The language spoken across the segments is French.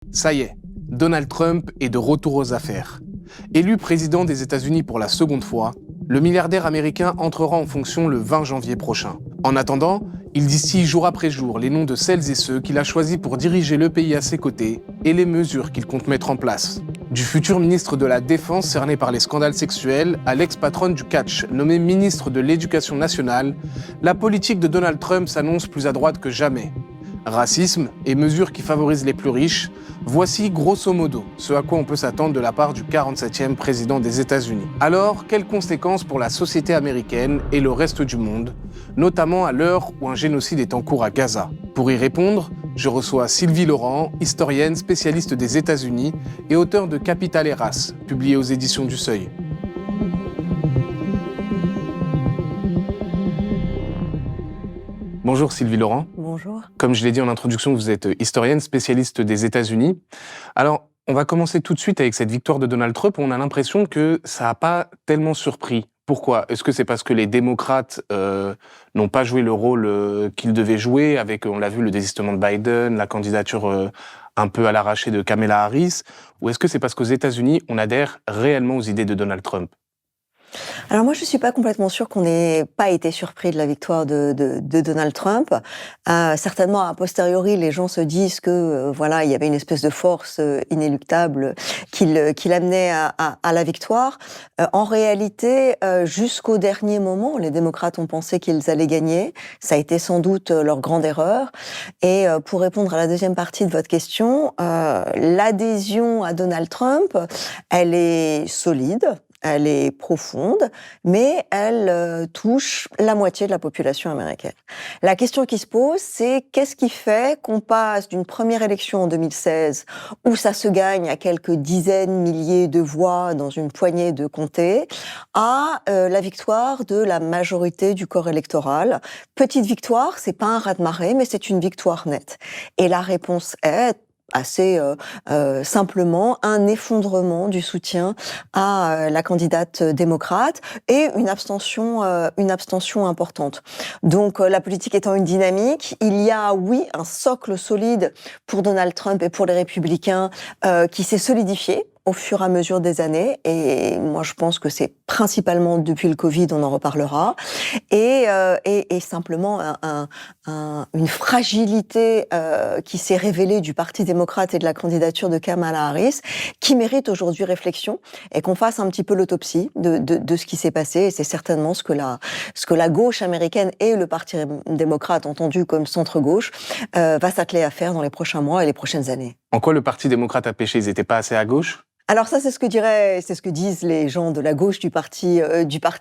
Ça y est, Donald Trump est de retour aux affaires. Élu président des États-Unis pour la seconde fois, le milliardaire américain entrera en fonction le 20 janvier prochain. En attendant, il distille jour après jour les noms de celles et ceux qu'il a choisis pour diriger le pays à ses côtés et les mesures qu'il compte mettre en place. Du futur ministre de la Défense cerné par les scandales sexuels à l'ex-patronne du catch nommé ministre de l'Éducation nationale, la politique de Donald Trump s'annonce plus à droite que jamais. Racisme et mesures qui favorisent les plus riches, voici grosso modo ce à quoi on peut s'attendre de la part du 47e président des États-Unis. Alors, quelles conséquences pour la société américaine et le reste du monde, notamment à l'heure où un génocide est en cours à Gaza? Pour y répondre, je reçois Sylvie Laurent, historienne spécialiste des États-Unis et auteure de Capital et Race, publié aux éditions du Seuil. Bonjour Sylvie Laurent. Bonjour. Comme je l'ai dit en introduction, vous êtes historienne, spécialiste des États-Unis. Alors, on va commencer tout de suite avec cette victoire de Donald Trump. On a l'impression que ça n'a pas tellement surpris. Pourquoi? Est-ce que c'est parce que les démocrates n'ont pas joué le rôle qu'ils devaient jouer avec, on l'a vu, le désistement de Biden, la candidature un peu à l'arraché de Kamala Harris? Ou est-ce que c'est parce qu'aux États-Unis, on adhère réellement aux idées de Donald Trump? Alors moi, je suis pas complètement sûre qu'on n'ait pas été surpris de la victoire de Donald Trump. Certainement, a posteriori, les gens se disent que voilà, il y avait une espèce de force inéluctable qui l'amenait à la victoire. En réalité, jusqu'au dernier moment, les démocrates ont pensé qu'ils allaient gagner. Ça a été sans doute leur grande erreur. Et pour répondre à la deuxième partie de votre question, l'adhésion à Donald Trump, elle est solide. Elle est profonde, mais elle touche la moitié de la population américaine. La question qui se pose, c'est qu'est-ce qui fait qu'on passe d'une première élection en 2016, où ça se gagne à quelques dizaines, milliers de voix dans une poignée de comtés, à la victoire de la majorité du corps électoral. Petite victoire, c'est pas un raz-de-marée, mais c'est une victoire nette. Et la réponse est assez simplement un effondrement du soutien à la candidate démocrate et une abstention importante. Donc la politique étant une dynamique, il y a oui un socle solide pour Donald Trump et pour les républicains qui s'est solidifié au fur et à mesure des années, et moi je pense que c'est principalement depuis le Covid, on en reparlera, et simplement une fragilité qui s'est révélée du Parti démocrate et de la candidature de Kamala Harris, qui mérite aujourd'hui réflexion, et qu'on fasse un petit peu l'autopsie de ce qui s'est passé, et c'est certainement ce que la gauche américaine et le Parti démocrate, entendu comme centre-gauche, va s'atteler à faire dans les prochains mois et les prochaines années. En quoi le Parti démocrate a péché? Ils n'étaient pas assez à gauche? Alors ça, c'est ce que disent les gens de la gauche du Parti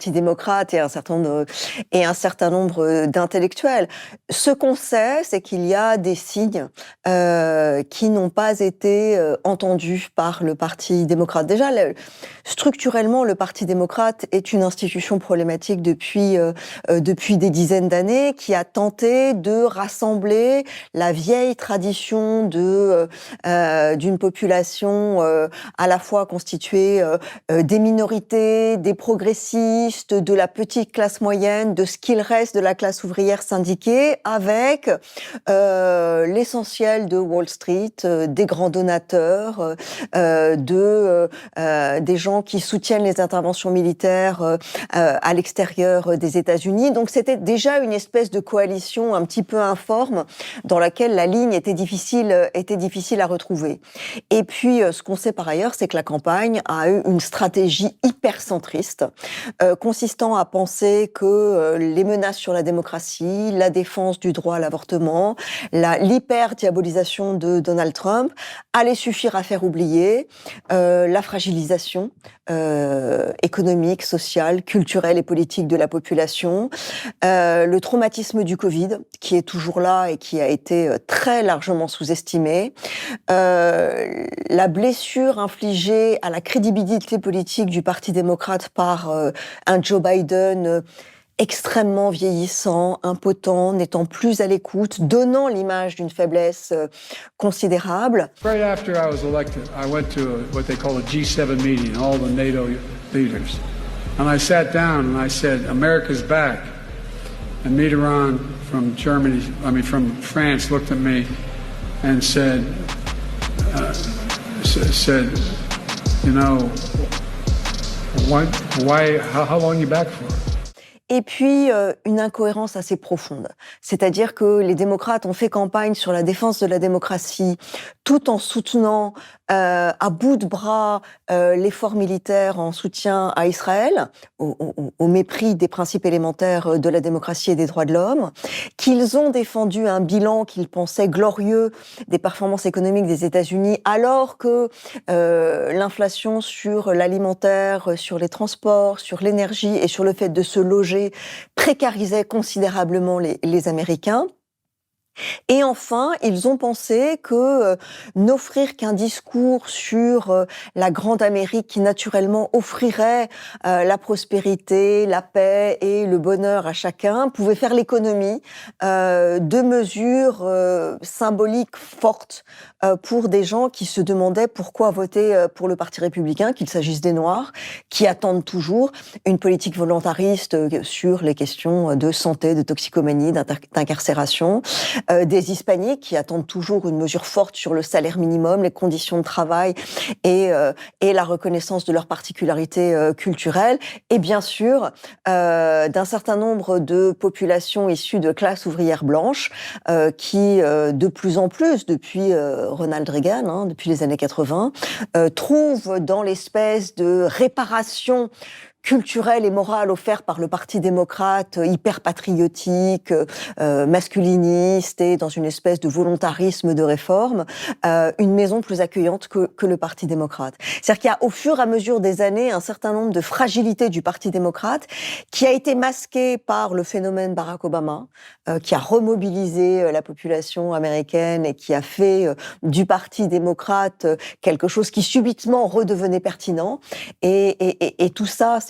démocrate et un certain nombre d'intellectuels. Ce qu'on sait, c'est qu'il y a des signes qui n'ont pas été entendus par le Parti démocrate. Déjà, structurellement, le Parti démocrate est une institution problématique depuis des dizaines d'années, qui a tenté de rassembler la vieille tradition d'une population à la fois constituée des minorités, des progressistes, de la petite classe moyenne, de ce qu'il reste de la classe ouvrière syndiquée, avec l'essentiel de Wall Street, des grands donateurs, des gens qui soutiennent les interventions militaires à l'extérieur des États-Unis. Donc c'était déjà une espèce de coalition un petit peu informe dans laquelle la ligne était difficile à retrouver. Et puis ce qu'on sait par ailleurs, c'est que la campagne a eu une stratégie hyper centriste, consistant à penser que les menaces sur la démocratie, la défense du droit à l'avortement, l'hyper-diabolisation de Donald Trump allaient suffire à faire oublier la fragilisation économique, sociale, culturelle et politique de la population, le traumatisme du Covid, qui est toujours là et qui a été très largement sous-estimé, la blessure infligée à la crédibilité politique du Parti démocrate par un Joe Biden extrêmement vieillissant, impotent, n'étant plus à l'écoute, donnant l'image d'une faiblesse considérable. Right after I was elected, I went to what they call a G7 meeting, all the NATO leaders. And I sat down and I said, America's back. And Mitterrand from from France looked at me and said, said, you know, how long are you back for? Et puis, une incohérence assez profonde. C'est-à-dire que les démocrates ont fait campagne sur la défense de la démocratie, tout en soutenant à bout de bras l'effort militaire en soutien à Israël, au mépris des principes élémentaires de la démocratie et des droits de l'homme, qu'ils ont défendu un bilan qu'ils pensaient glorieux des performances économiques des États-Unis, alors que l'inflation sur l'alimentaire, sur les transports, sur l'énergie et sur le fait de se loger précarisait considérablement les Américains. Et enfin, ils ont pensé que n'offrir qu'un discours sur la grande Amérique qui naturellement offrirait la prospérité, la paix et le bonheur à chacun pouvait faire l'économie de mesures symboliques fortes pour des gens qui se demandaient pourquoi voter pour le Parti républicain, qu'il s'agisse des Noirs, qui attendent toujours une politique volontariste sur les questions de santé, de toxicomanie, d'incarcération, des Hispaniques qui attendent toujours une mesure forte sur le salaire minimum, les conditions de travail et la reconnaissance de leurs particularités culturelles, et bien sûr d'un certain nombre de populations issues de classes ouvrières blanches qui, de plus en plus, depuis Ronald Reagan, depuis les années 80, trouvent dans l'espèce de réparation culturelle et morale offerte par le Parti démocrate, hyper patriotique, masculiniste et dans une espèce de volontarisme de réforme, une maison plus accueillante que le Parti démocrate. C'est-à-dire qu'il y a au fur et à mesure des années un certain nombre de fragilités du Parti démocrate qui a été masqué par le phénomène Barack Obama, qui a remobilisé la population américaine et qui a fait du Parti démocrate quelque chose qui subitement redevenait pertinent. Et tout ça s'est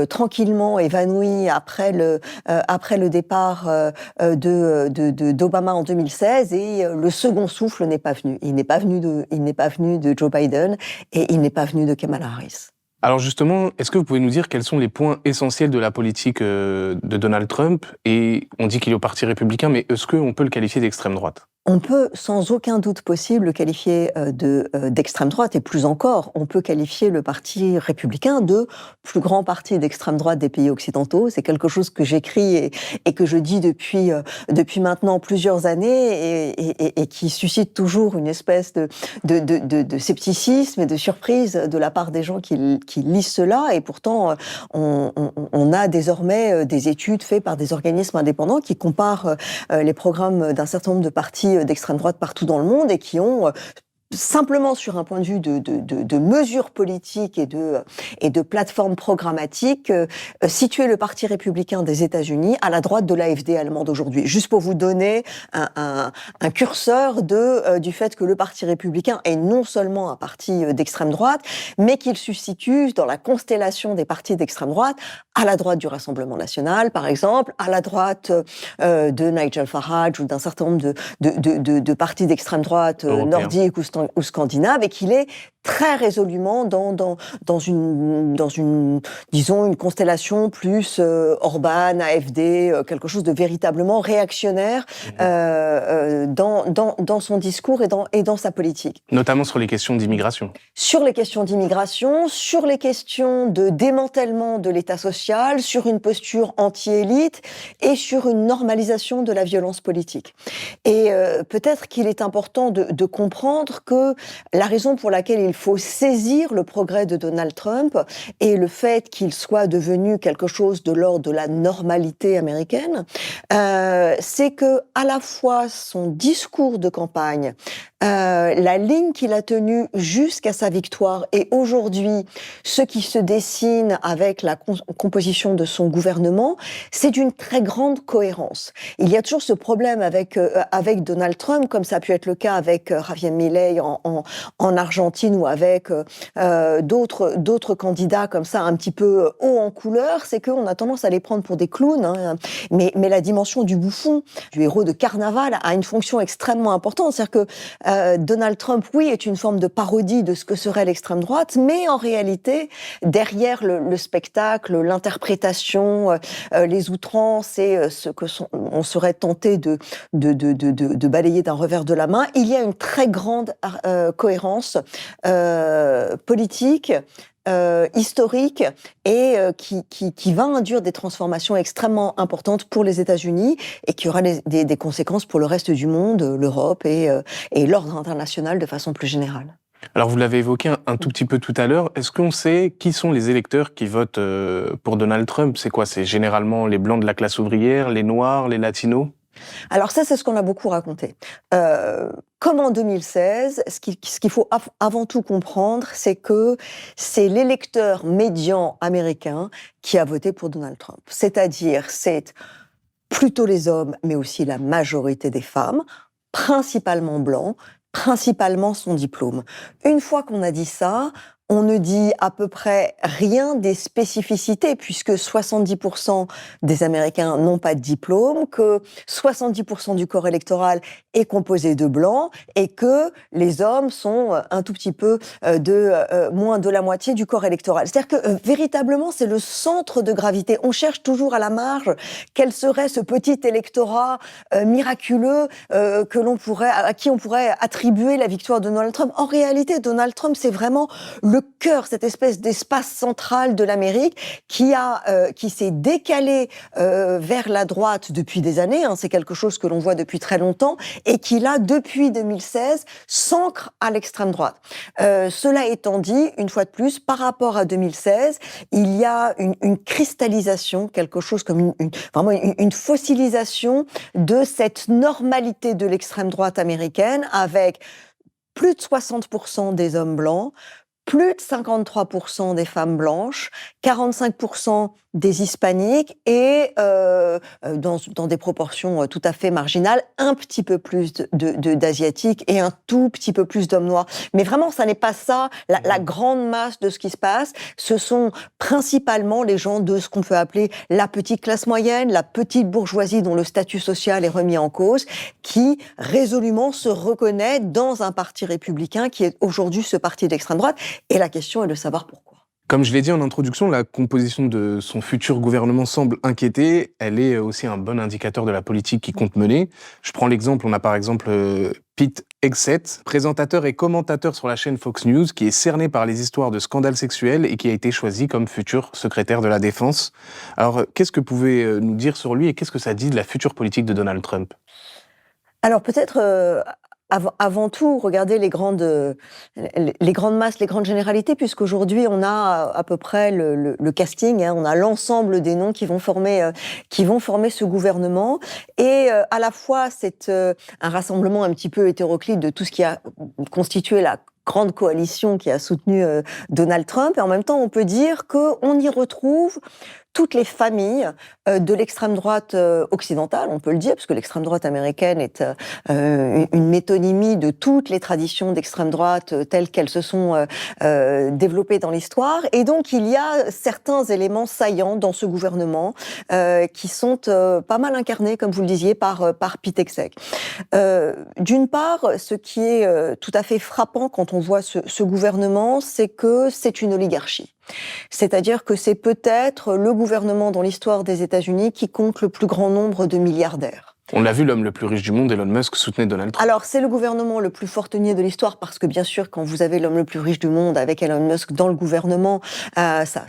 tranquillement évanoui après le départ d'Obama en 2016, et le second souffle n'est pas venu. Il n'est pas venu de Joe Biden et il n'est pas venu de Kamala Harris. Alors justement, est-ce que vous pouvez nous dire quels sont les points essentiels de la politique de Donald Trump? Et on dit qu'il est au Parti républicain, mais est-ce qu'on peut le qualifier d'extrême droite? On peut sans aucun doute possible le qualifier d'extrême droite, et plus encore, on peut qualifier le Parti républicain de plus grand parti d'extrême droite des pays occidentaux. C'est quelque chose que j'écris et que je dis depuis maintenant plusieurs années et qui suscite toujours une espèce de scepticisme et de surprise de la part des gens qui lisent cela. Et pourtant, on a désormais des études faites par des organismes indépendants qui comparent les programmes d'un certain nombre de partis d'extrême droite partout dans le monde et qui ont simplement sur un point de vue de mesures politiques et de plateformes programmatiques, situer le Parti républicain des États-Unis à la droite de l'AfD allemande aujourd'hui. Juste pour vous donner un curseur du fait que le Parti républicain est non seulement un parti d'extrême droite, mais qu'il se situe dans la constellation des partis d'extrême droite, à la droite du Rassemblement national, par exemple, à la droite de Nigel Farage ou d'un certain nombre de partis d'extrême droite nordiques ou scandinaves, et qu'il est très résolument dans une disons une constellation plus Orban, AfD, quelque chose de véritablement réactionnaire dans son discours et dans sa politique. Notamment sur les questions d'immigration. Sur les questions d'immigration, sur les questions de démantèlement de l'État social, sur une posture anti-élite et sur une normalisation de la violence politique. Et peut-être qu'il est important de comprendre que la raison pour laquelle il faut saisir le progrès de Donald Trump et le fait qu'il soit devenu quelque chose de l'ordre de la normalité américaine, c'est que à la fois son discours de campagne, la ligne qu'il a tenue jusqu'à sa victoire et aujourd'hui ce qui se dessine avec la composition de son gouvernement, c'est d'une très grande cohérence. Il y a toujours ce problème avec Donald Trump, comme ça a pu être le cas avec Javier Milei en Argentine ou avec d'autres candidats comme ça un petit peu haut en couleur, c'est qu'on a tendance à les prendre pour des clowns, mais la dimension du bouffon, du héros de carnaval a une fonction extrêmement importante. C'est-à-dire que Donald Trump, oui, est une forme de parodie de ce que serait l'extrême droite, mais en réalité, derrière le spectacle, l'interprétation, les outrances et ce que on serait tenté de balayer d'un revers de la main, il y a une très grande cohérence politique, historique et qui va induire des transformations extrêmement importantes pour les États-Unis et qui aura des conséquences pour le reste du monde, l'Europe et l'ordre international de façon plus générale. Alors vous l'avez évoqué un tout petit peu tout à l'heure, est-ce qu'on sait qui sont les électeurs qui votent pour Donald Trump? C'est quoi? C'est généralement les blancs de la classe ouvrière, les noirs, les latinos? Alors ça, c'est ce qu'on a beaucoup raconté. Comme en 2016, ce qu'il faut avant tout comprendre, c'est que c'est l'électeur médian américain qui a voté pour Donald Trump. C'est-à-dire, c'est plutôt les hommes, mais aussi la majorité des femmes, principalement blancs, principalement son diplôme. Une fois qu'on a dit ça, on ne dit à peu près rien des spécificités, puisque 70% des Américains n'ont pas de diplôme, que 70% du corps électoral est composé de blancs, et que les hommes sont un tout petit peu moins de la moitié du corps électoral. C'est-à-dire que véritablement, c'est le centre de gravité. On cherche toujours à la marge quel serait ce petit électorat miraculeux à qui on pourrait attribuer la victoire de Donald Trump. En réalité, Donald Trump, c'est vraiment le cœur, cette espèce d'espace central de l'Amérique qui s'est décalé vers la droite depuis des années. C'est quelque chose que l'on voit depuis très longtemps et qui, là, depuis 2016, s'ancre à l'extrême droite. Cela étant dit, une fois de plus, par rapport à 2016, il y a une cristallisation, quelque chose comme vraiment une fossilisation de cette normalité de l'extrême droite américaine avec plus de 60% des hommes blancs, plus de 53% des femmes blanches, 45% des hispaniques et dans des proportions tout à fait marginales, un petit peu plus d'asiatiques et un tout petit peu plus d'hommes noirs. Mais vraiment, ça n'est pas ça, la grande masse de ce qui se passe. Ce sont principalement les gens de ce qu'on peut appeler la petite classe moyenne, la petite bourgeoisie dont le statut social est remis en cause, qui résolument se reconnaît dans un parti républicain qui est aujourd'hui ce parti d'extrême droite. Et la question est de savoir pourquoi. Comme je l'ai dit en introduction, la composition de son futur gouvernement semble inquiéter. Elle est aussi un bon indicateur de la politique qu'il compte mener. Je prends l'exemple, on a par exemple Pete Hegseth, présentateur et commentateur sur la chaîne Fox News, qui est cerné par les histoires de scandales sexuels et qui a été choisi comme futur secrétaire de la Défense. Alors, qu'est-ce que vous pouvez nous dire sur lui et qu'est-ce que ça dit de la future politique de Donald Trump? Alors peut-être... Avant tout, regardez les grandes masses, les grandes généralités, puisqu'aujourd'hui, on a à peu près le casting, on a l'ensemble des noms qui vont former ce gouvernement. Et à la fois, c'est un rassemblement un petit peu hétéroclite de tout ce qui a constitué la grande coalition qui a soutenu Donald Trump. Et en même temps, on peut dire qu'on y retrouve toutes les familles de l'extrême droite occidentale, on peut le dire, parce que l'extrême droite américaine est une métonymie de toutes les traditions d'extrême droite telles qu'elles se sont développées dans l'histoire. Et donc, il y a certains éléments saillants dans ce gouvernement qui sont pas mal incarnés, comme vous le disiez, par Pete Hegseth. D'une part, ce qui est tout à fait frappant quand on voit ce gouvernement, c'est que c'est une oligarchie. C'est-à-dire que c'est peut-être le gouvernement dans l'histoire des États-Unis qui compte le plus grand nombre de milliardaires. On l'a vu, l'homme le plus riche du monde, Elon Musk, soutenait Donald Trump. Alors, c'est le gouvernement le plus fortuné de l'histoire, parce que bien sûr, quand vous avez l'homme le plus riche du monde avec Elon Musk dans le gouvernement, ça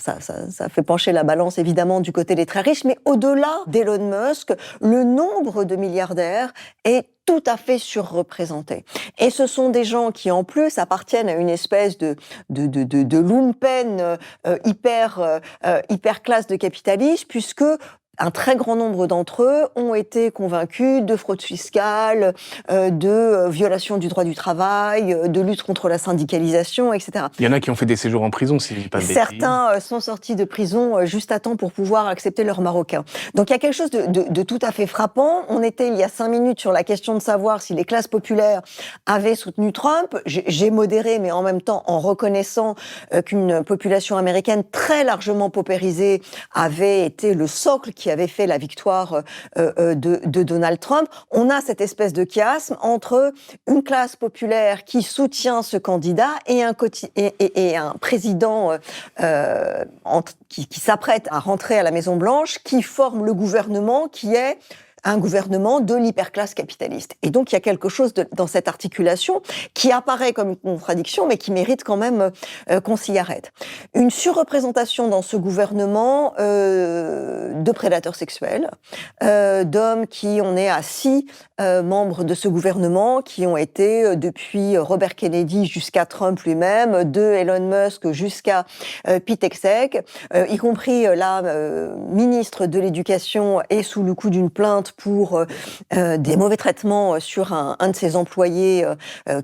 fait pencher la balance évidemment du côté des très riches. Mais au-delà d'Elon Musk, le nombre de milliardaires est tout à fait surreprésenté. Et ce sont des gens qui, en plus, appartiennent à une espèce de lumpen hyper classe de capitalisme, puisque un très grand nombre d'entre eux ont été convaincus de fraude fiscale, de violation du droit du travail, de lutte contre la syndicalisation, etc. Il y en a qui ont fait des séjours en prison, si je dis pas de bêtises. Certains sont sortis de prison juste à temps pour pouvoir accepter leur marocain. Donc il y a quelque chose de tout à fait frappant. On était il y a 5 minutes sur la question de savoir si les classes populaires avaient soutenu Trump. J'ai modéré, mais en même temps en reconnaissant qu'une population américaine très largement paupérisée avait été le socle qui qui avait fait la victoire de Donald Trump, on a cette espèce de chiasme entre une classe populaire qui soutient ce candidat et un président qui s'apprête à rentrer à la Maison-Blanche, qui forme le gouvernement qui est un gouvernement de l'hyperclasse capitaliste. Et donc, il y a quelque chose dans cette articulation qui apparaît comme une contradiction, mais qui mérite quand même qu'on s'y arrête. Une surreprésentation dans ce gouvernement de prédateurs sexuels, d'hommes qui, on est à 6 membres de ce gouvernement, qui ont été, depuis Robert Kennedy jusqu'à Trump lui-même, de Elon Musk jusqu'à Pete Hegseth, y compris la ministre de l'Éducation est sous le coup d'une plainte pour des mauvais traitements sur un de ses employés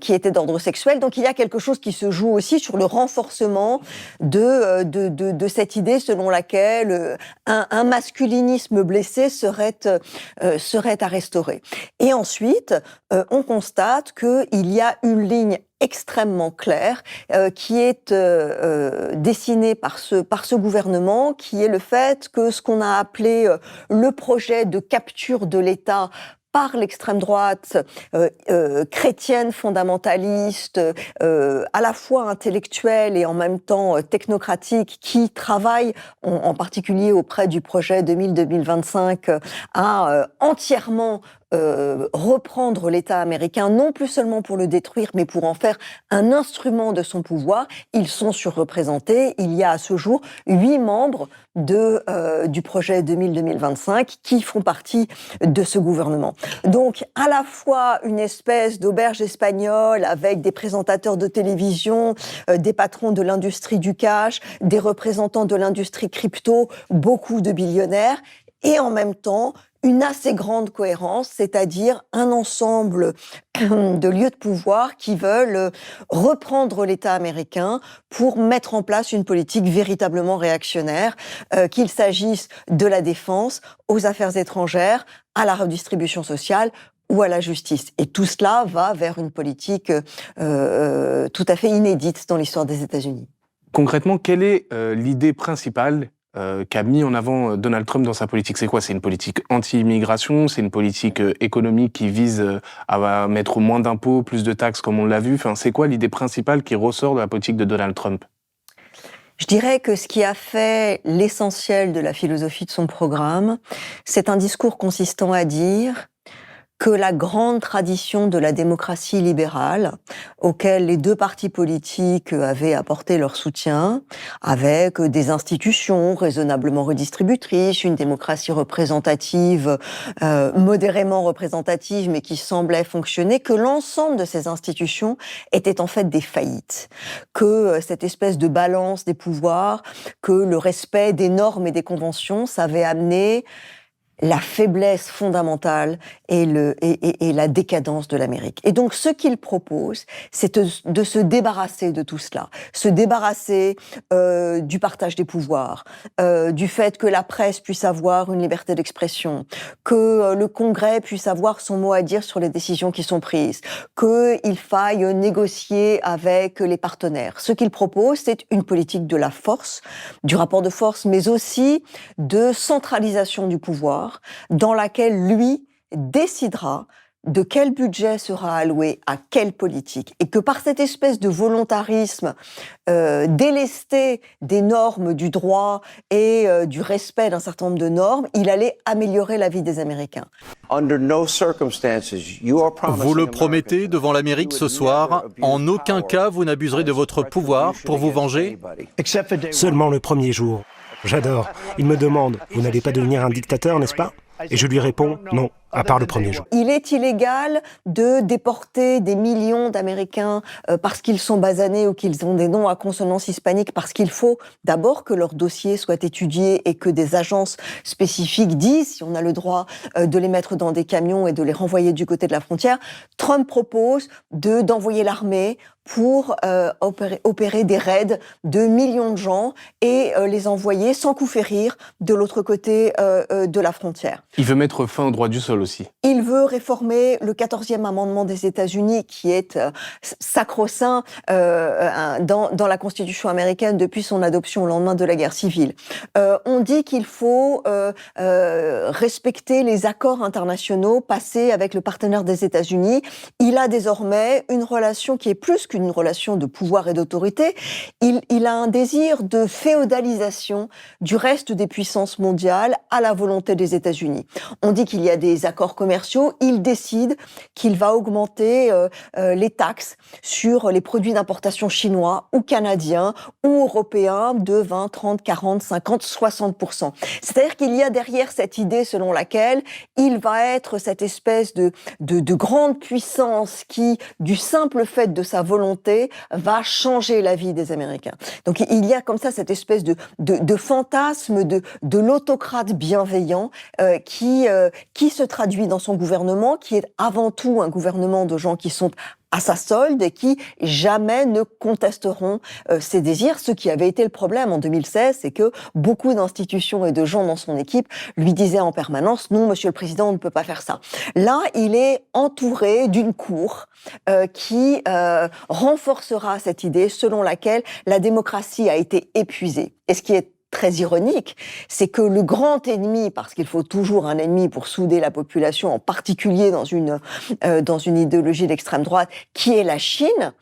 qui était d'ordre sexuel. Donc il y a quelque chose qui se joue aussi sur le renforcement de cette idée selon laquelle un masculinisme blessé serait à restaurer. Et ensuite, on constate qu'il y a une ligne extrêmement claire qui est dessinée par ce gouvernement, qui est le fait que ce qu'on a appelé le projet de capture de l'État par l'extrême droite chrétienne fondamentaliste, à la fois intellectuelle et en même temps technocratique, qui travaille en particulier auprès du projet 2000-2025 à entièrement reprendre l'État américain, non plus seulement pour le détruire, mais pour en faire un instrument de son pouvoir. Ils sont surreprésentés. Il y a à ce jour 8 membres du projet 2000-2025 qui font partie de ce gouvernement. Donc, à la fois une espèce d'auberge espagnole avec des présentateurs de télévision, des patrons de l'industrie du cash, des représentants de l'industrie crypto, beaucoup de billionnaires, et en même temps, une assez grande cohérence, c'est-à-dire un ensemble de lieux de pouvoir qui veulent reprendre l'État américain pour mettre en place une politique véritablement réactionnaire, qu'il s'agisse de la défense, aux affaires étrangères, à la redistribution sociale ou à la justice. Et tout cela va vers une politique tout à fait inédite dans l'histoire des États-Unis. Concrètement, quelle est l'idée principale qu'a mis en avant Donald Trump dans sa politique? C'est quoi? C'est une politique anti-immigration? C'est une politique économique qui vise à mettre moins d'impôts, plus de taxes comme on l'a vu? Enfin, c'est quoi l'idée principale qui ressort de la politique de Donald Trump? Je dirais que ce qui a fait l'essentiel de la philosophie de son programme, c'est un discours consistant à dire que la grande tradition de la démocratie libérale, auquel les 2 partis politiques avaient apporté leur soutien, avec des institutions raisonnablement redistributrices, une démocratie représentative, modérément représentative, mais qui semblait fonctionner, que l'ensemble de ces institutions étaient en fait des faillites, que cette espèce de balance des pouvoirs, que le respect des normes et des conventions, ça avait amené la faiblesse fondamentale et la décadence de l'Amérique. Et donc, ce qu'il propose, c'est de se débarrasser de tout cela, se débarrasser du partage des pouvoirs, du fait que la presse puisse avoir une liberté d'expression, que le Congrès puisse avoir son mot à dire sur les décisions qui sont prises, qu'il faille négocier avec les partenaires. Ce qu'il propose, c'est une politique de la force, du rapport de force, mais aussi de centralisation du pouvoir, dans laquelle lui décidera de quel budget sera alloué à quelle politique, et que par cette espèce de volontarisme délesté des normes du droit et du respect d'un certain nombre de normes, il allait améliorer la vie des Américains. Vous le promettez devant l'Amérique ce soir, en aucun cas vous n'abuserez de votre pouvoir pour vous venger? Seulement le premier jour. J'adore. Il me demande, vous n'allez pas devenir un dictateur, n'est-ce pas? Et je lui réponds, non, à part le premier jour. Il est illégal de déporter des millions d'Américains parce qu'ils sont basanés ou qu'ils ont des noms à consonance hispanique, parce qu'il faut d'abord que leur dossier soit étudié et que des agences spécifiques disent si on a le droit de les mettre dans des camions et de les renvoyer du côté de la frontière. Trump propose d'envoyer l'armée pour opérer des raids de millions de gens et les envoyer sans coup férir de l'autre côté de la frontière. Il veut mettre fin au droit du sol aussi. Il veut réformer le 14e amendement des États-Unis, qui est sacro-saint dans la Constitution américaine depuis son adoption au lendemain de la guerre civile. On dit qu'il faut respecter les accords internationaux passés avec le partenaire des États-Unis. Il a désormais une relation qui est plus qu'une relation de pouvoir et d'autorité. Il a un désir de féodalisation du reste des puissances mondiales à la volonté des États-Unis. On dit qu'il y a des accords commerciaux. Il décide qu'il va augmenter les taxes sur les produits d'importation chinois ou canadiens ou européens de 20, 30, 40, 50, 60%. C'est-à-dire qu'il y a derrière cette idée selon laquelle il va être cette espèce de grande puissance qui, du simple fait de sa volonté, va changer la vie des Américains. Donc il y a comme ça cette espèce de fantasme de l'autocrate bienveillant qui se traduit dans son gouvernement, qui est avant tout un gouvernement de gens qui sont à sa solde et qui jamais ne contesteront ses désirs. Ce qui avait été le problème en 2016, c'est que beaucoup d'institutions et de gens dans son équipe lui disaient en permanence « Non, Monsieur le Président, on ne peut pas faire ça ». Là, il est entouré d'une cour qui renforcera cette idée selon laquelle la démocratie a été épuisée. Et ce qui est très ironique, c'est que le grand ennemi, parce qu'il faut toujours un ennemi pour souder la population, en particulier dans une idéologie d'extrême droite, qui est la Chine,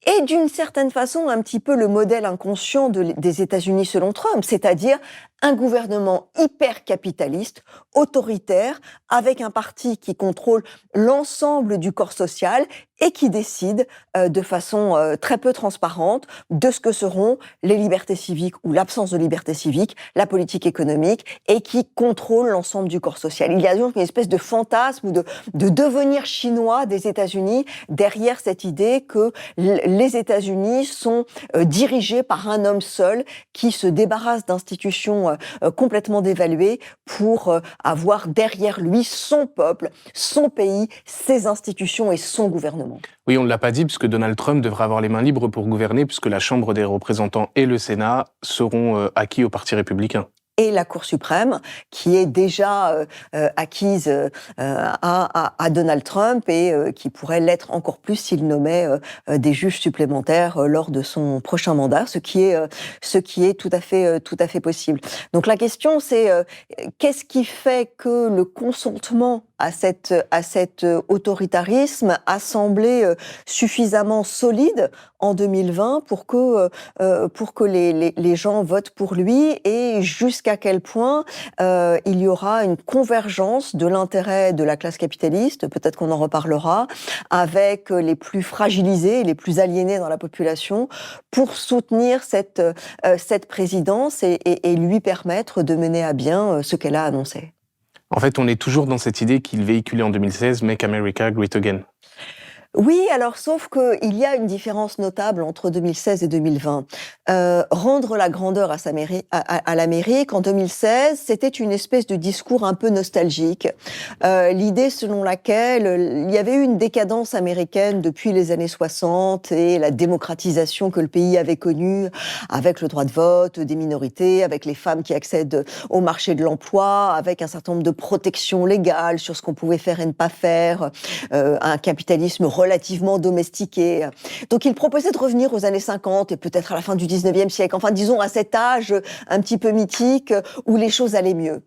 est d'une certaine façon un petit peu le modèle inconscient des États-Unis selon Trump, c'est-à-dire un gouvernement hyper capitaliste, autoritaire, avec un parti qui contrôle l'ensemble du corps social et qui décide de façon très peu transparente de ce que seront les libertés civiques ou l'absence de liberté civique, la politique économique, et qui contrôle l'ensemble du corps social. Il y a donc une espèce de fantasme de devenir chinois des États-Unis derrière cette idée que les États-Unis sont dirigés par un homme seul qui se débarrasse d'institutions complètement dévaluées pour avoir derrière lui son peuple, son pays, ses institutions et son gouvernement. Oui, on ne l'a pas dit, puisque Donald Trump devrait avoir les mains libres pour gouverner, puisque la Chambre des représentants et le Sénat seront acquis au Parti républicain. Et la Cour suprême, qui est déjà acquise à Donald Trump et qui pourrait l'être encore plus s'il nommait des juges supplémentaires lors de son prochain mandat, ce qui est tout à fait possible. Donc la question, c'est qu'est-ce qui fait que le consentement à cet autoritarisme a semblé suffisamment solide en 2020 pour que les gens votent pour lui, et jusqu'à quel point il y aura une convergence de l'intérêt de la classe capitaliste, peut-être qu'on en reparlera, avec les plus fragilisés, les plus aliénés dans la population, pour soutenir cette présidence et lui permettre de mener à bien ce qu'elle a annoncé. En fait, on est toujours dans cette idée qu'il véhiculait en 2016, « Make America Great Again ». Oui, alors sauf qu'il y a une différence notable entre 2016 et 2020. Rendre la grandeur à l'Amérique, en 2016, c'était une espèce de discours un peu nostalgique. L'idée selon laquelle il y avait eu une décadence américaine depuis les années 60 et la démocratisation que le pays avait connue avec le droit de vote des minorités, avec les femmes qui accèdent au marché de l'emploi, avec un certain nombre de protections légales sur ce qu'on pouvait faire et ne pas faire, un capitalisme relativement domestiqué. Donc il proposait de revenir aux années 50 et peut-être à la fin du 19e siècle, enfin disons à cet âge un petit peu mythique où les choses allaient mieux.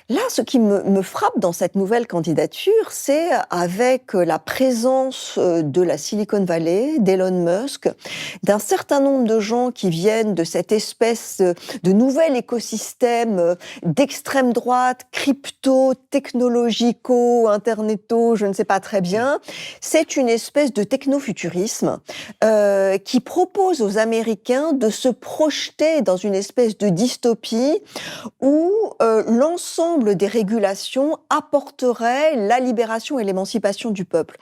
Là, ce qui me frappe dans cette nouvelle candidature, c'est avec la présence de la Silicon Valley, d'Elon Musk, d'un certain nombre de gens qui viennent de cette espèce de nouvel écosystème d'extrême droite, crypto, technologico, interneto, je ne sais pas très bien. C'est une espèce de technofuturisme qui propose aux Américains de se projeter dans une espèce de dystopie où l'ensemble des régulations apporterait la libération et l'émancipation du peuple.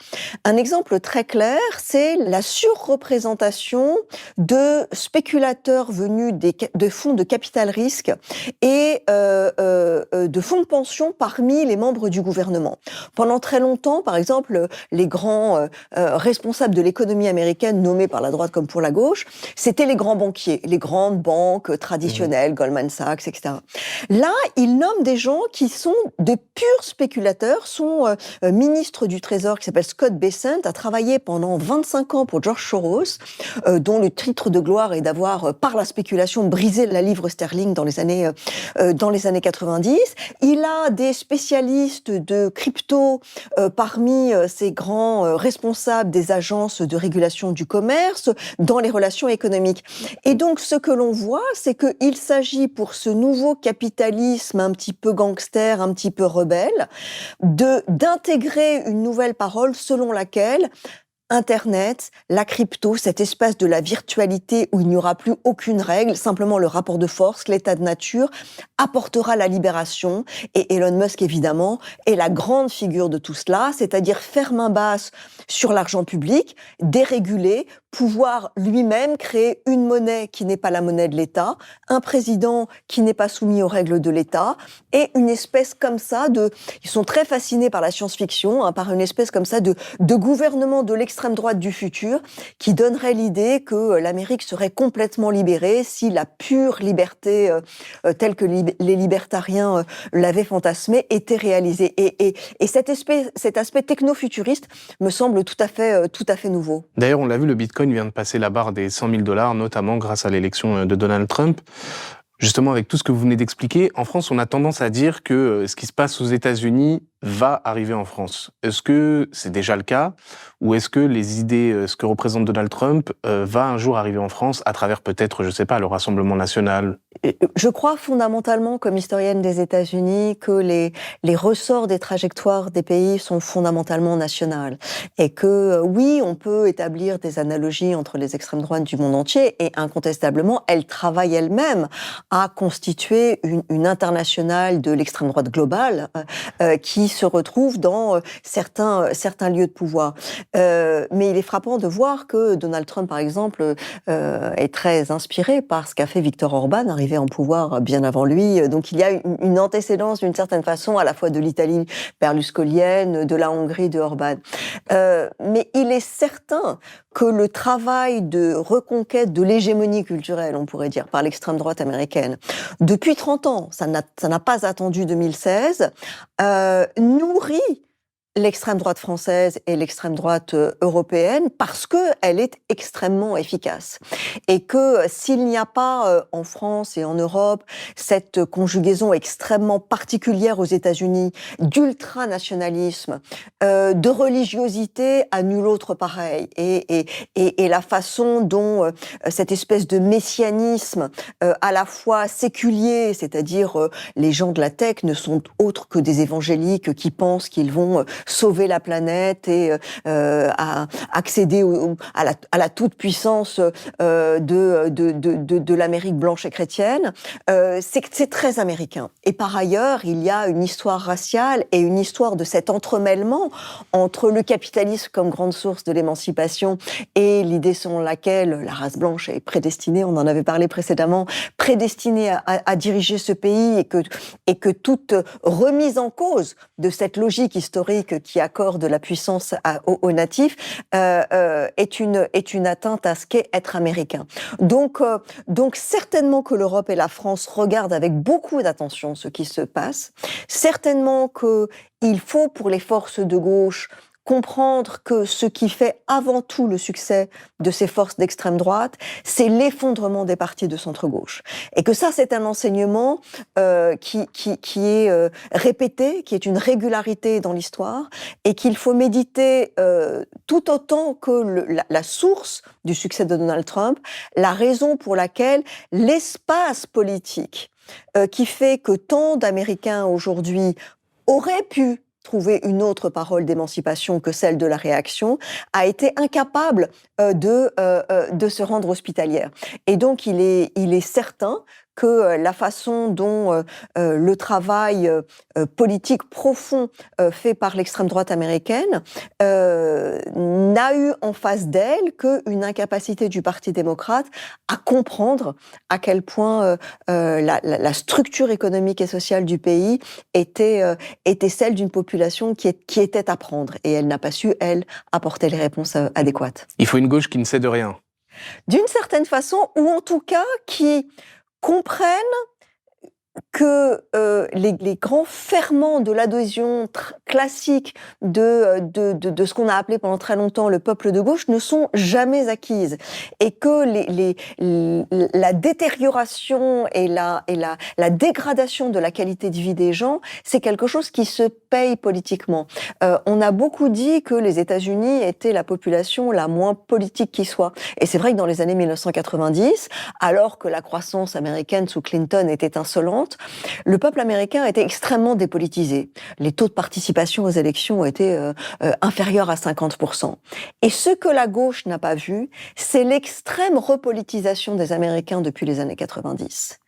Un exemple très clair, c'est la surreprésentation de spéculateurs venus de fonds de capital risque et de fonds de pension parmi les membres du gouvernement. Pendant très longtemps, par exemple, les grands responsables de l'économie américaine nommés par la droite comme pour la gauche, c'était les grands banquiers, les grandes banques traditionnelles, Goldman Sachs, etc. Là, ils nomment des gens qui sont de purs spéculateurs. Son ministre du Trésor, qui s'appelle Scott Bessent, a travaillé pendant 25 ans pour George Soros, dont le titre de gloire est d'avoir, par la spéculation, brisé la livre sterling dans les années 90. Il a des spécialistes de crypto parmi ces grands responsables des agences de régulation du commerce dans les relations économiques. Et donc, ce que l'on voit, c'est qu'il s'agit pour ce nouveau capitalisme un petit peu gangster, un petit peu rebelle, d'intégrer une nouvelle parole selon laquelle Internet, la crypto, cet espace de la virtualité où il n'y aura plus aucune règle, simplement le rapport de force, l'état de nature, apportera la libération. Et Elon Musk, évidemment, est la grande figure de tout cela, c'est-à-dire faire main basse sur l'argent public, déréguler, pouvoir lui-même créer une monnaie qui n'est pas la monnaie de l'État, un président qui n'est pas soumis aux règles de l'État, et une espèce comme ça ils sont très fascinés par la science-fiction, par une espèce comme ça de gouvernement de l'extrême droite du futur, qui donnerait l'idée que l'Amérique serait complètement libérée si la pure liberté, telle que les libertariens l'avaient fantasmée, était réalisée. Et cet aspect techno-futuriste me semble tout à fait nouveau. D'ailleurs, on l'a vu, le Bitcoin vient de passer la barre des 100 000 $, notamment grâce à l'élection de Donald Trump. Justement, avec tout ce que vous venez d'expliquer, en France, on a tendance à dire que ce qui se passe aux États-Unis va arriver en France. Est-ce que c'est déjà le cas, ou est-ce que les idées, ce que représente Donald Trump, va un jour arriver en France à travers peut-être, je sais pas, le Rassemblement national? Je crois fondamentalement, comme historienne des États-Unis, que les ressorts des trajectoires des pays sont fondamentalement nationales. Et que, oui, on peut établir des analogies entre les extrêmes droites du monde entier, et incontestablement, elles travaillent elles-mêmes à constituer une internationale de l'extrême droite globale, qui se retrouve dans certains lieux de pouvoir. Mais il est frappant de voir que Donald Trump, par exemple, est très inspiré par ce qu'a fait Viktor Orban, arrivé en pouvoir bien avant lui. Donc il y a une antécédence, d'une certaine façon, à la fois de l'Italie berlusconienne, de la Hongrie de Orban. Mais il est certain que le travail de reconquête de l'hégémonie culturelle, on pourrait dire, par l'extrême droite américaine, depuis 30 ans, ça n'a pas attendu 2016, nourrit l'extrême droite française et l'extrême droite européenne parce qu'elle est extrêmement efficace. Et que s'il n'y a pas en France et en Europe cette conjugaison extrêmement particulière aux États-Unis d'ultranationalisme, de religiosité à nul autre pareil, et la façon dont cette espèce de messianisme à la fois séculier, c'est-à-dire les gens de la tech ne sont autres que des évangéliques qui pensent qu'ils vont sauver la planète et à accéder à la toute-puissance de l'Amérique blanche et chrétienne, c'est très américain. Et par ailleurs, il y a une histoire raciale et une histoire de cet entremêlement entre le capitalisme comme grande source de l'émancipation et l'idée selon laquelle la race blanche est prédestinée, on en avait parlé précédemment, prédestinée à diriger ce pays, et que toute remise en cause de cette logique historique qui accorde la puissance aux natifs est une atteinte à ce qu'est être américain. Donc certainement que l'Europe et la France regardent avec beaucoup d'attention ce qui se passe. Certainement qu'il faut pour les forces de gauche comprendre que ce qui fait avant tout le succès de ces forces d'extrême droite, c'est l'effondrement des partis de centre-gauche. Et que ça, c'est un enseignement qui est répété, qui est une régularité dans l'histoire, et qu'il faut méditer tout autant que la source du succès de Donald Trump, la raison pour laquelle l'espace politique qui fait que tant d'Américains aujourd'hui auraient pu trouver une autre parole d'émancipation que celle de la réaction, a été incapable de se rendre hospitalière. Et donc, il est certain que la façon dont le travail politique profond fait par l'extrême droite américaine n'a eu en face d'elle qu'une incapacité du Parti démocrate à comprendre à quel point la structure économique et sociale du pays était celle d'une population qui était à prendre. Et elle n'a pas su, elle, apporter les réponses adéquates. Il faut une gauche qui ne cède rien. D'une certaine façon, ou en tout cas qui comprennent que les grands ferments de l'adhésion classique de ce qu'on a appelé pendant très longtemps le peuple de gauche ne sont jamais acquises, et que la détérioration et la dégradation de la qualité de vie des gens, c'est quelque chose qui se paye politiquement. On a beaucoup dit que les États-Unis étaient la population la moins politique qui soit, et c'est vrai que dans les années 1990, alors que la croissance américaine sous Clinton était insolente, le peuple américain était extrêmement dépolitisé. Les taux de participation aux élections étaient inférieurs à 50%. Et ce que la gauche n'a pas vu, c'est l'extrême repolitisation des Américains depuis les années 90.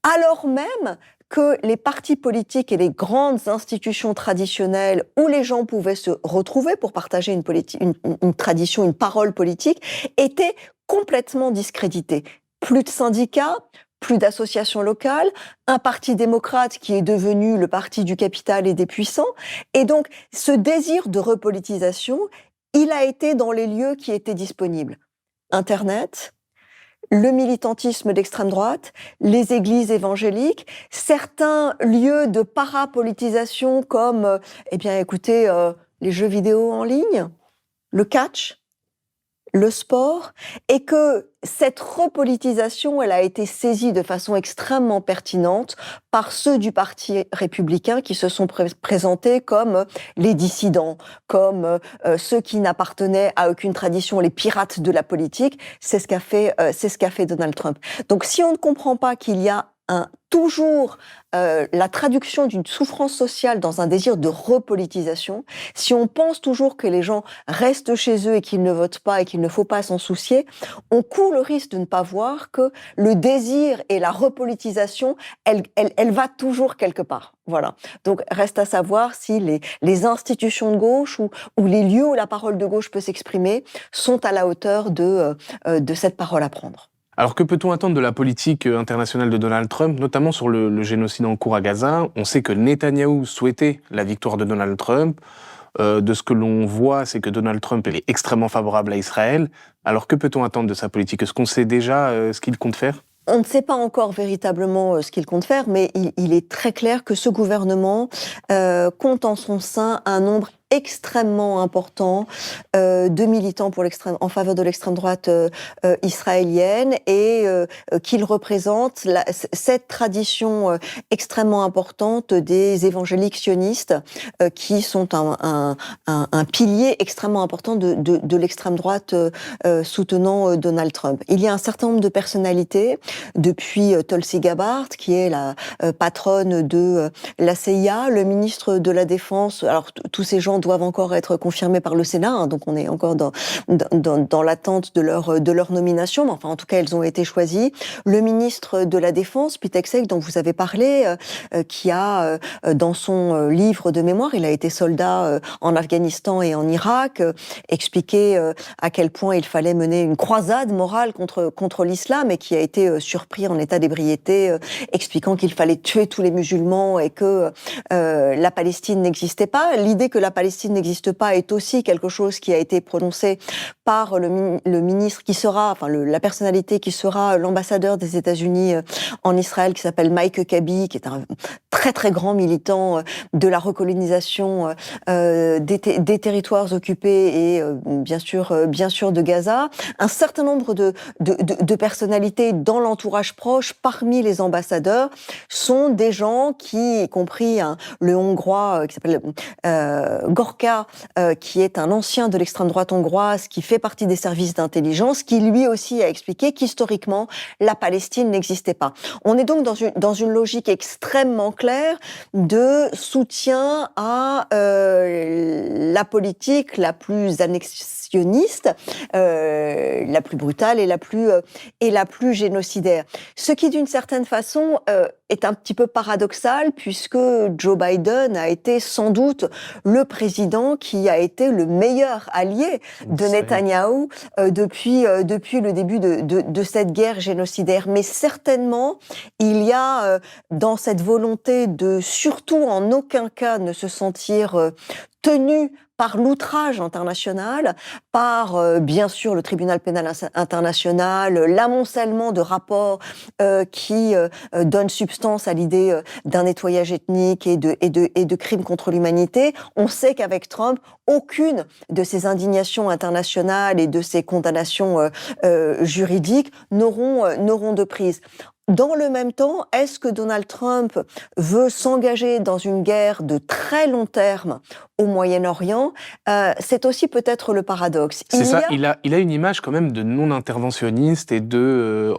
Alors même que les partis politiques et les grandes institutions traditionnelles où les gens pouvaient se retrouver pour partager une tradition, une parole politique, étaient complètement discrédités. Plus de syndicats, plus d'associations locales, un parti démocrate qui est devenu le parti du capital et des puissants. Et donc, ce désir de repolitisation, il a été dans les lieux qui étaient disponibles. Internet, le militantisme d'extrême droite, les églises évangéliques, certains lieux de parapolitisation comme, les jeux vidéo en ligne, le catch, le sport, et que cette repolitisation, elle a été saisie de façon extrêmement pertinente par ceux du Parti républicain qui se sont présentés comme les dissidents, comme ceux qui n'appartenaient à aucune tradition, les pirates de la politique. C'est ce qu'a fait Donald Trump. Donc, si on ne comprend pas qu'il y a toujours la traduction d'une souffrance sociale dans un désir de repolitisation, si on pense toujours que les gens restent chez eux et qu'ils ne votent pas et qu'il ne faut pas s'en soucier, on court le risque de ne pas voir que le désir et la repolitisation, elle va toujours quelque part. Voilà. Donc, reste à savoir si les institutions de gauche ou les lieux où la parole de gauche peut s'exprimer sont à la hauteur de cette parole à prendre. Alors que peut-on attendre de la politique internationale de Donald Trump, notamment sur le génocide en cours à Gaza? On sait que Netanyahou souhaitait la victoire de Donald Trump. De ce que l'on voit, c'est que Donald Trump est extrêmement favorable à Israël. Alors que peut-on attendre de sa politique? Est-ce qu'on sait déjà ce qu'il compte faire? On ne sait pas encore véritablement ce qu'il compte faire, mais il est très clair que ce gouvernement compte en son sein un nombre extrêmement important de militants en faveur de l'extrême droite israélienne, et qu'il représente cette tradition extrêmement importante des évangéliques sionistes qui sont un pilier extrêmement important de l'extrême droite soutenant Donald Trump. Il y a un certain nombre de personnalités, depuis Tulsi Gabbard, qui est la patronne de la CIA, le ministre de la Défense. Alors tous ces gens doivent encore être confirmés par le Sénat, hein, donc on est encore dans l'attente de leur nomination, mais enfin en tout cas elles ont été choisies. Le ministre de la Défense, Pete Hegseth, dont vous avez parlé, qui a dans son livre de mémoire, il a été soldat en Afghanistan et en Irak, expliqué à quel point il fallait mener une croisade morale contre l'islam, et qui a été surpris en état d'ébriété, expliquant qu'il fallait tuer tous les musulmans et que la Palestine n'existait pas. L'idée que la Palestine n'existe pas est aussi quelque chose qui a été prononcé par le ministre qui sera, la personnalité qui sera l'ambassadeur des États-Unis en Israël, qui s'appelle Mike Huckabee, qui est un très très grand militant de la recolonisation des territoires occupés et bien sûr de Gaza. Un certain nombre de personnalités dans l'entourage proche, parmi les ambassadeurs, sont des gens qui, y compris le Hongrois qui s'appelle Gorka, qui est un ancien de l'extrême droite hongroise, qui fait partie des services d'intelligence, qui lui aussi a expliqué qu'historiquement, la Palestine n'existait pas. On est donc dans une logique extrêmement claire de soutien à la politique la plus annexionniste, la plus brutale et la plus génocidaire. Ce qui, d'une certaine façon, est un petit peu paradoxal, puisque Joe Biden a été sans doute le président qui a été le meilleur allié de Netanyahou depuis le début de cette guerre génocidaire. Mais certainement, il y a dans cette volonté de surtout en aucun cas ne se sentir tenu par l'outrage international, par bien sûr le tribunal pénal international, l'amoncellement de rapports qui donnent substance à l'idée d'un nettoyage ethnique et de crimes contre l'humanité. On sait qu'avec Trump, aucune de ces indignations internationales et de ces condamnations juridiques n'auront de prise. Dans le même temps, est-ce que Donald Trump veut s'engager dans une guerre de très long terme au Moyen-Orient? C'est aussi peut-être le paradoxe. Il a une image quand même de non-interventionniste et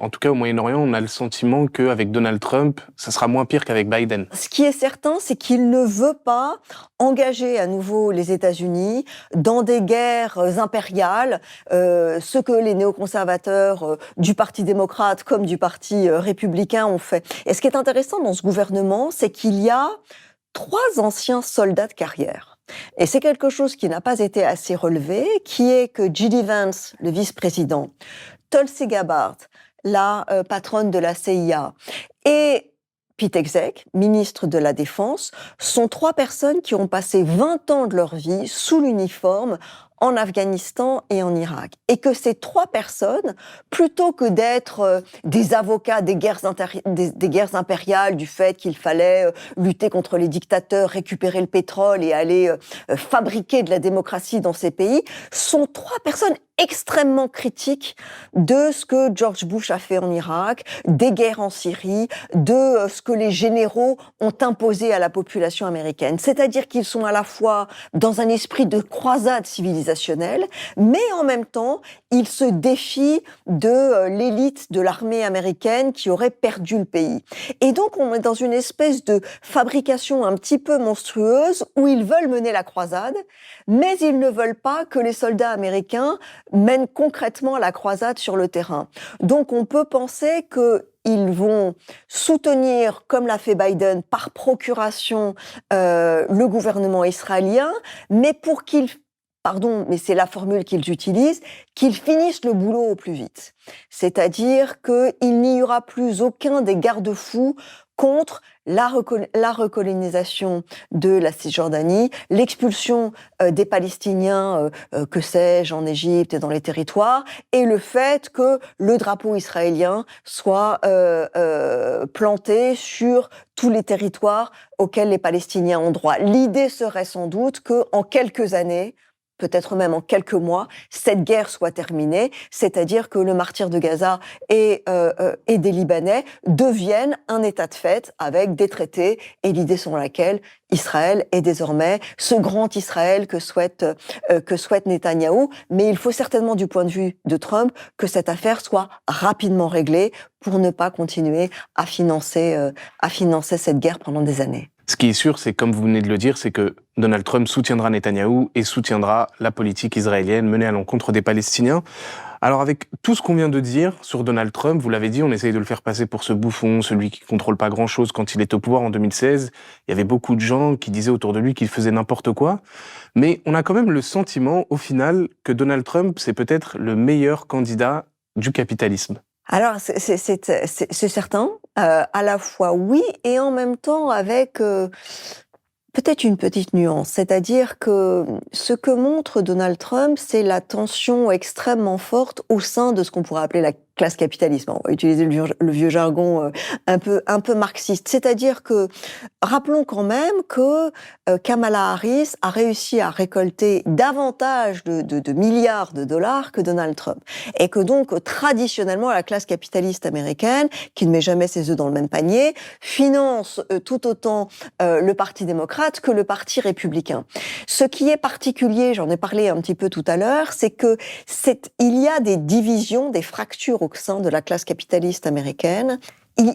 en tout cas au Moyen-Orient, on a le sentiment qu'avec Donald Trump, ça sera moins pire qu'avec Biden. Ce qui est certain, c'est qu'il ne veut pas engager à nouveau les États-Unis dans des guerres impériales, ce que les néoconservateurs du Parti démocrate comme du Parti républicain ont fait. Et ce qui est intéressant dans ce gouvernement, c'est qu'il y a 3 anciens soldats de carrière. Et c'est quelque chose qui n'a pas été assez relevé, qui est que J.D. Vance, le vice-président, Tulsi Gabbard, la patronne de la CIA, et Pete Hegseth, ministre de la Défense, sont 3 personnes qui ont passé 20 ans de leur vie sous l'uniforme en Afghanistan et en Irak. Et que ces 3 personnes, plutôt que d'être des avocats des guerres impériales, du fait qu'il fallait lutter contre les dictateurs, récupérer le pétrole et aller fabriquer de la démocratie dans ces pays, sont 3 personnes extrêmement critiques de ce que George Bush a fait en Irak, des guerres en Syrie, de ce que les généraux ont imposé à la population américaine. C'est-à-dire qu'ils sont à la fois dans un esprit de croisade civilisationnelle, mais en même temps, ils se défient de l'élite de l'armée américaine qui aurait perdu le pays. Et donc, on est dans une espèce de fabrication un petit peu monstrueuse où ils veulent mener la croisade, mais ils ne veulent pas que les soldats américains mènent concrètement la croisade sur le terrain. Donc, on peut penser qu'ils vont soutenir, comme l'a fait Biden, par procuration, le gouvernement israélien, mais mais c'est la formule qu'ils utilisent, qu'ils finissent le boulot au plus vite. C'est-à-dire qu'il n'y aura plus aucun des garde-fous contre la recolonisation de la Cisjordanie, l'expulsion des Palestiniens, que sais-je, en Égypte et dans les territoires, et le fait que le drapeau israélien soit planté sur tous les territoires auxquels les Palestiniens ont droit. L'idée serait sans doute qu'en quelques années, peut-être même en quelques mois, cette guerre soit terminée, c'est-à-dire que le martyre de Gaza et des Libanais deviennent un état de fait avec des traités et l'idée selon laquelle Israël est désormais ce grand Israël que souhaite Netanyahou. Mais il faut certainement, du point de vue de Trump, que cette affaire soit rapidement réglée pour ne pas continuer à financer cette guerre pendant des années. Ce qui est sûr, c'est, comme vous venez de le dire, c'est que Donald Trump soutiendra Netanyahou et soutiendra la politique israélienne menée à l'encontre des Palestiniens. Alors avec tout ce qu'on vient de dire sur Donald Trump, vous l'avez dit, on essaye de le faire passer pour ce bouffon, celui qui contrôle pas grand-chose quand il est au pouvoir en 2016. Il y avait beaucoup de gens qui disaient autour de lui qu'il faisait n'importe quoi. Mais on a quand même le sentiment, au final, que Donald Trump, c'est peut-être le meilleur candidat du capitalisme. Alors, c'est certain, à la fois oui, et en même temps avec peut-être une petite nuance. C'est-à-dire que ce que montre Donald Trump, c'est la tension extrêmement forte au sein de ce qu'on pourrait appeler la classe capitaliste. On va utiliser le vieux jargon un peu marxiste. C'est-à-dire que, rappelons quand même que Kamala Harris a réussi à récolter davantage de milliards de dollars que Donald Trump. Et que donc, traditionnellement, la classe capitaliste américaine, qui ne met jamais ses œufs dans le même panier, finance tout autant le Parti démocrate que le Parti républicain. Ce qui est particulier, j'en ai parlé un petit peu tout à l'heure, c'est que il y a des divisions, des fractures au sein de la classe capitaliste américaine.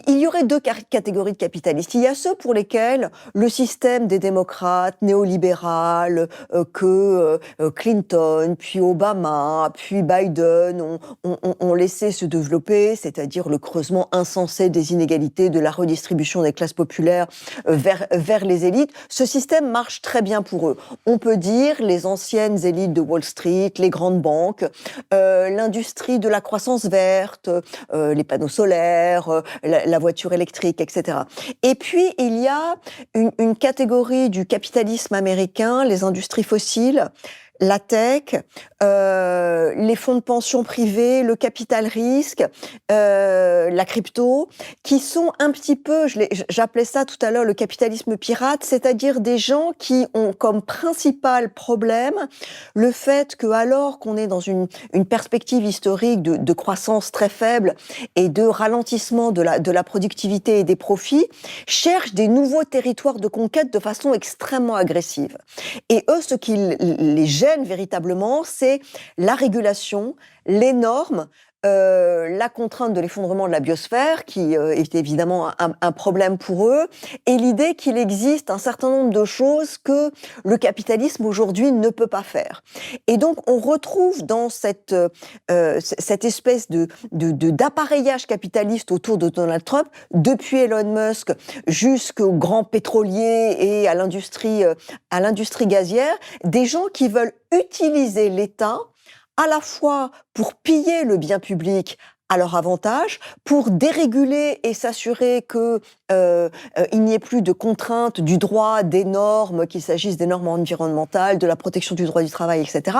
Il y aurait 2 catégories de capitalistes. Il y a ceux pour lesquels le système des démocrates néolibéral que Clinton, puis Obama, puis Biden ont laissé se développer, c'est-à-dire le creusement insensé des inégalités, de la redistribution des classes populaires vers les élites. Ce système marche très bien pour eux. On peut dire les anciennes élites de Wall Street, les grandes banques, l'industrie de la croissance verte, les panneaux solaires, la voiture électrique, etc. Et puis, il y a une catégorie du capitalisme américain, les industries fossiles, la tech, les fonds de pension privés, le capital risque, la crypto, qui sont un petit peu, j'appelais ça tout à l'heure le capitalisme pirate, c'est-à-dire des gens qui ont comme principal problème le fait que, alors qu'on est dans une perspective historique de croissance très faible et de ralentissement de la productivité et des profits, cherchent des nouveaux territoires de conquête de façon extrêmement agressive. Et eux, ce qui les gêne véritablement, c'est la régulation, les normes, la contrainte de l'effondrement de la biosphère, qui est évidemment un problème pour eux, et l'idée qu'il existe un certain nombre de choses que le capitalisme aujourd'hui ne peut pas faire. Et donc, on retrouve dans cette espèce d'appareillage capitaliste autour de Donald Trump, depuis Elon Musk jusqu'aux grands pétroliers et à l'industrie gazière, des gens qui veulent utiliser l'État à la fois pour piller le bien public à leur avantage, pour déréguler et s'assurer que il n'y ait plus de contraintes du droit, des normes, qu'il s'agisse des normes environnementales, de la protection du droit du travail, etc.,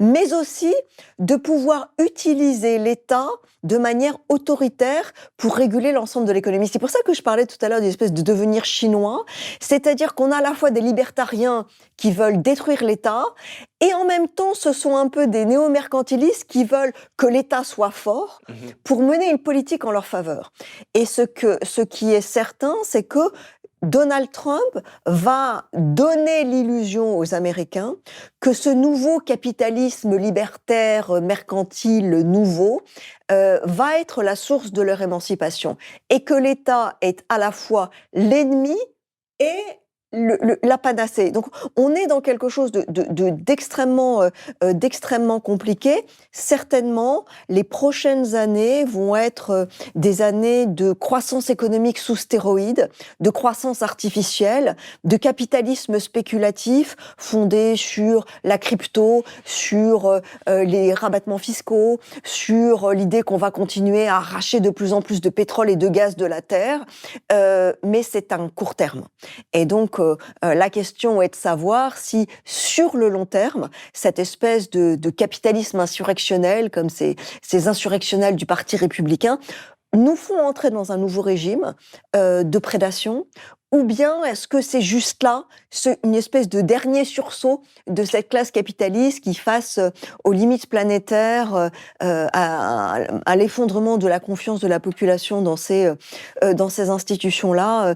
mais aussi de pouvoir utiliser l'État de manière autoritaire pour réguler l'ensemble de l'économie. C'est pour ça que je parlais tout à l'heure d'une espèce de devenir chinois, c'est-à-dire qu'on a à la fois des libertariens qui veulent détruire l'État, et en même temps, ce sont un peu des néo-mercantilistes qui veulent que l'État soit fort pour mener une politique en leur faveur. Et ce qui est certain, c'est que Donald Trump va donner l'illusion aux Américains que ce nouveau capitalisme libertaire, mercantile, nouveau, va être la source de leur émancipation. Et que l'État est à la fois l'ennemi et la panacée. Donc, on est dans quelque chose d'extrêmement compliqué. Certainement, les prochaines années vont être des années de croissance économique sous stéroïdes, de croissance artificielle, de capitalisme spéculatif fondé sur la crypto, sur les rabattements fiscaux, sur l'idée qu'on va continuer à arracher de plus en plus de pétrole et de gaz de la terre. Mais c'est un court terme. Et donc, la question est de savoir si, sur le long terme, cette espèce de capitalisme insurrectionnel, comme ces insurrectionnels du Parti républicain, nous font entrer dans un nouveau régime de prédation, ou bien est-ce que c'est juste là une espèce de dernier sursaut de cette classe capitaliste qui, face aux limites planétaires, à l'effondrement de la confiance de la population dans ces institutions-là,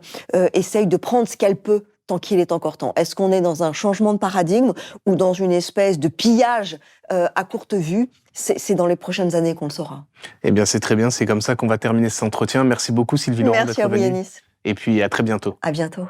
essaye de prendre ce qu'elle peut tant qu'il est encore temps? Est-ce qu'on est dans un changement de paradigme ou dans une espèce de pillage à courte vue? C'est dans les prochaines années qu'on le saura. Eh bien, c'est très bien. C'est comme ça qu'on va terminer cet entretien. Merci beaucoup, Sylvie Laurent, d'être venue. Merci à vous, Yanis. Et puis, à très bientôt. À bientôt.